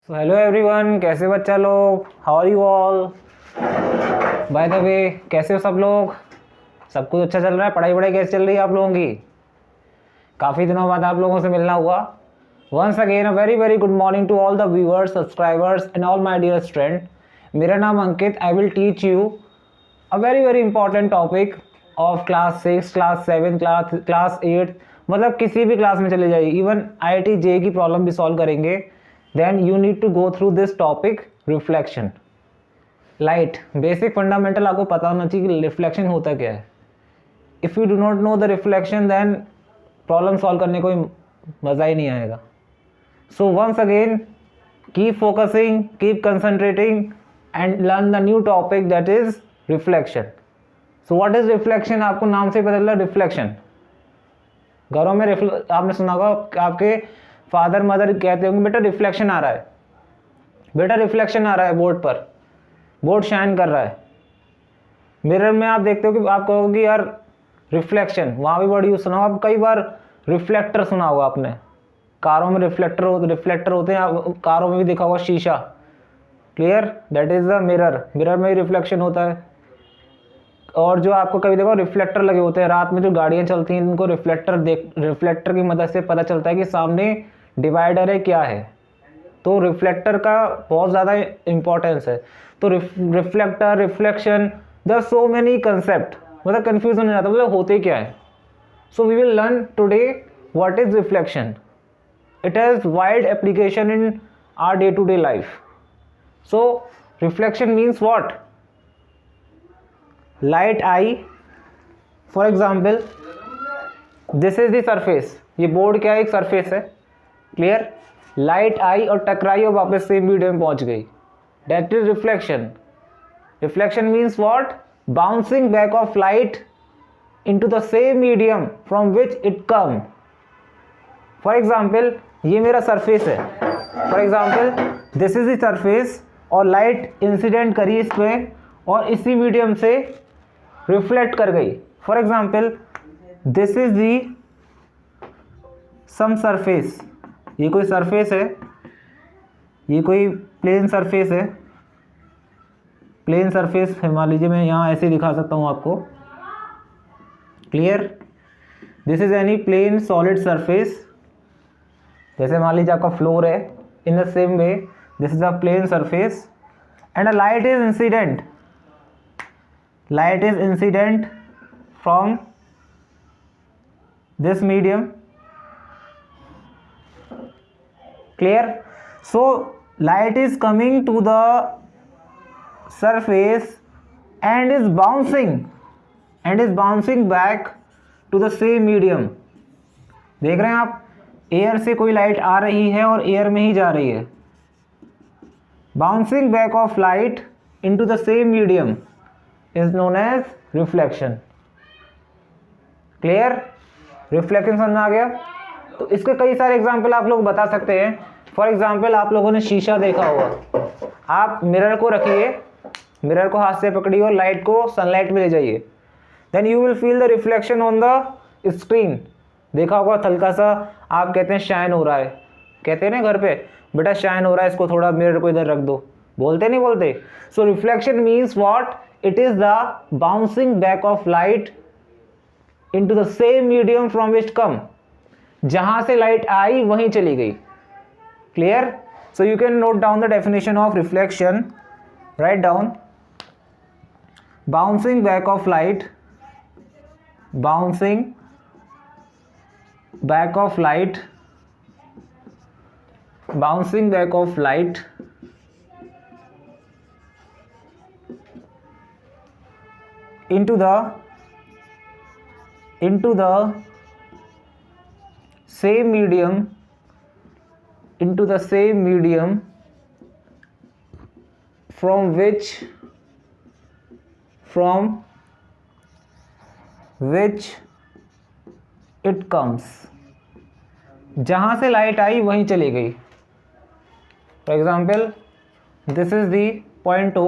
So hello everyone, कैसे बच्चा लोग, how are you all. By the way, कैसे हो सब लोग? सब कुछ अच्छा चल रहा है? पढ़ाई वढ़ाई कैसे चल रही है आप लोगों की? काफ़ी दिनों बाद आप लोगों से मिलना हुआ। Once again a very very good morning to all the viewers, subscribers and all my dear student. मेरा नाम Ankit. I will teach you a very very important topic of class 6, class 7, class 8, मतलब किसी भी क्लास में चले जाइए। Even IIT JEE की problem भी सॉल्व करेंगे। Then you need to go through this topic, reflection. Light basic fundamental आपको पता होना चाहिए कि रिफ्लेक्शन होता क्या है। If you do not know the reflection, then problem solve करने कोई मज़ा ही नहीं आएगा। So once again, keep focusing, keep concentrating and learn the new topic, that is reflection. So what is reflection? आपको नाम से पता चला रिफ्लेक्शन। घरों में आपने सुना होगा, आपके फादर मदर कहते होंगे बेटा रिफ्लेक्शन आ रहा है, बेटा रिफ्लेक्शन आ रहा है, बोर्ड पर बोर्ड शाइन कर रहा है। मिरर में आप देखते हो कि आप कहोगे कि यार रिफ्लेक्शन, वहाँ भी वर्ड यूज सुना होगा। आप कई बार रिफ्लेक्टर सुना होगा आपने, कारों में रिफ्लेक्टर होते हैं, कारों में भी देखा होगा शीशा। Clear? That is the mirror. Mirror में ही रिफ्लेक्शन होता है। और जो आपको कभी देखो रिफ्लेक्टर लगे होते हैं, रात में जो गाड़ियां चलती हैं इनको रिफ्लेक्टर की मदद से पता चलता है कि सामने डिवाइडर है क्या है। तो रिफ्लेक्टर का बहुत ज़्यादा इंपॉर्टेंस है। तो reflector, reflection, the so many concept, मतलब कन्फ्यूजन हो जाता है, मतलब होते क्या है। So we will learn today what is reflection. It has wide application in our day to day life. So reflection means what? Light I, for example this is the surface. ये board क्या है? एक surface है। Clear? Light आई और टकराई और वापस same medium में पहुंच गई, that is reflection. Reflection means what? Bouncing back of light into the same medium from which it come. For example ये मेरा सरफेस है, for example this is the surface, और लाइट इंसिडेंट करी इस पे और इसी मीडियम से रिफ्लेक्ट कर गई। For example this is the some surface. ये कोई सरफेस है, ये कोई प्लेन सरफेस है। प्लेन सरफेस मान लीजिए, मैं यहाँ ऐसे दिखा सकता हूँ आपको। Clear? This is any plane solid surface. जैसे मान लीजिए आपका फ्लोर है, in the same way this is a plane surface and a light is incident. Light is incident from this medium. Clear? So light is coming to the surface and is bouncing back to the same medium. देख रहे हैं आप, air से कोई light आ रही है और air में ही जा रही है। Bouncing back of light into the same medium is known as reflection. Clear? Reflection समझ में आ गया? तो इसके कई सारे एग्जाम्पल आप लोग बता सकते हैं। फॉर एग्जाम्पल आप लोगों ने शीशा देखा होगा। आप मिरर को रखिए, मिरर को हाथ से पकड़िए और लाइट को सनलाइट में ले जाइए, then you will feel the reflection on the screen. देखा होगा हल्का सा, आप कहते हैं शाइन हो रहा है, कहते हैं ना घर पे बेटा शाइन हो रहा है, इसको थोड़ा मिरर को इधर रख दो, बोलते नहीं बोलते? So reflection means what? It is the bouncing back of light into the same medium from which come. जहां से लाइट आई वहीं चली गई। Clear? So you can note down the definition of reflection. Write down: bouncing back of light, bouncing back of light, bouncing back of light into the same medium, into the same medium from which it comes। जहां से light आई वहीं चली गई। For example this is the point O,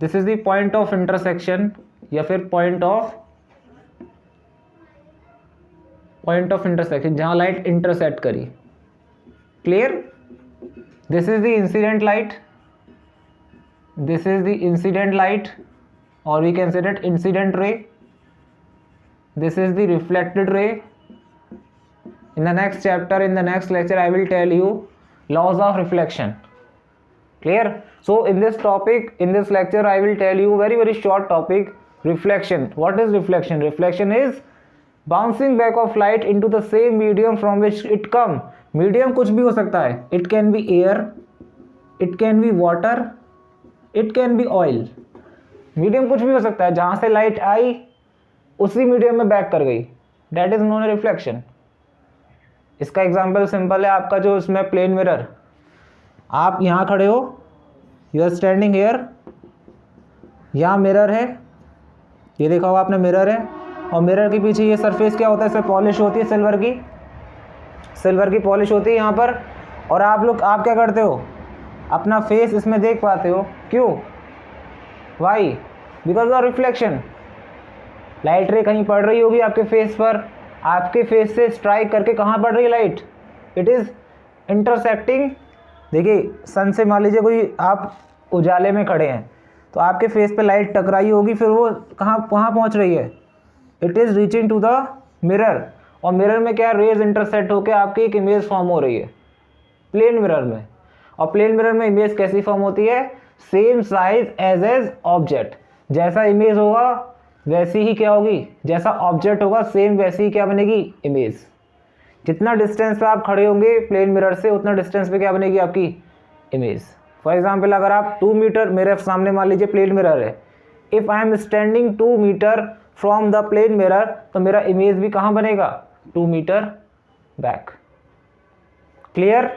this is the point of intersection या फिर point of intersection, जहां light intersect करी। Clear? This is the incident light. This is the incident light, or we can say that incident ray. This is the reflected ray. In the next chapter, in the next lecture, I will tell you laws of reflection. Clear? So in this topic, in this lecture, I will tell you very short topic, reflection. What is reflection? Reflection is bouncing back of light into the same medium from which it come. Medium कुछ भी हो सकता है. It can be air, it can be water, it can be oil. Medium कुछ भी हो सकता है, जहाँ से लाइट आई उसी मीडियम में बैक कर गई. That is known as reflection. इसका एग्जाम्पल सिंपल है, आपका जो इसमें प्लेन मिरर, आप यहाँ खड़े हो, यू आर स्टैंडिंग हेयर, यहाँ मिरर है, ये देखा होगा आपने मिरर है, और मिरर के पीछे ये सरफेस क्या होता है, इसमें पॉलिश होती है सिल्वर की पॉलिश होती है यहाँ पर. और आप क्या करते हो, अपना फेस इसमें देख पाते हो. क्यों? Why? Because of reflection. Light ray कहीं पड़ रही होगी आपके फेस पर, आपके फेस से स्ट्राइक करके कहाँ पड़ रही है लाइट, इट इज़ इंटरसेक्टिंग. देखिए सन से मान लीजिए कोई आप उजाले में खड़े हैं, तो आपके फेस पे लाइट टकराई होगी, फिर वो कहाँ पहुँच रही है, it is reaching to the mirror. और मिरर में क्या, रेज इंटरसेक्ट होकर आपकी एक इमेज फॉर्म हो रही है प्लेन मिरर में. और प्लेन मिरर में इमेज कैसी फॉर्म होती है, सेम साइज एज ऑब्जेक्ट. जैसा इमेज होगा वैसी ही क्या होगी, जैसा ऑब्जेक्ट होगा सेम वैसी ही क्या बनेगी, इमेज. जितना डिस्टेंस पे आप खड़े होंगे प्लेन मिरर से, उतना डिस्टेंस पे क्या बनेगी आपकी इमेज. फॉर एग्जांपल अगर आप 2 मीटर मेरे सामने मान लीजिए प्लेन मिरर है, if I am standing 2 metre from the plane mirror, तो मेरा इमेज भी कहाँ बनेगा, 2 मीटर बैक. क्लियर?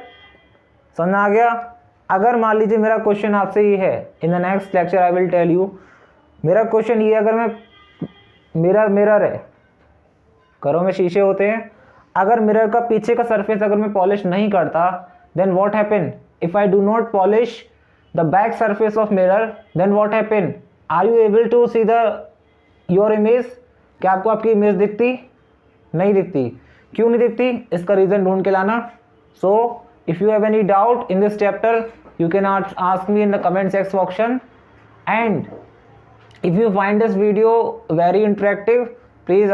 समझ आ गया? अगर मान लीजिए मेरा क्वेश्चन आपसे ये है, in the next lecture I will tell you, मेरा क्वेश्चन ये, अगर मैं मिरर है, घरों में शीशे होते हैं, अगर मिरर का पीछे का सरफेस अगर मैं पॉलिश नहीं करता, then what happen, if I do not polish the back surface of mirror, then what happen, are you able to see the your image. क्या आपको आपकी इमेज दिखती? नहीं दिखती. क्यों नहीं दिखती? इसका रीज़न ढूंढ के लाना. So if you have any doubt in this chapter, you can ask me in the comment section, and if you find this video very interactive, please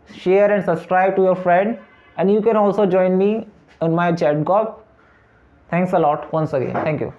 share and subscribe to your friend, and you can also join me on my chat group. Thanks a lot once again. Thank you.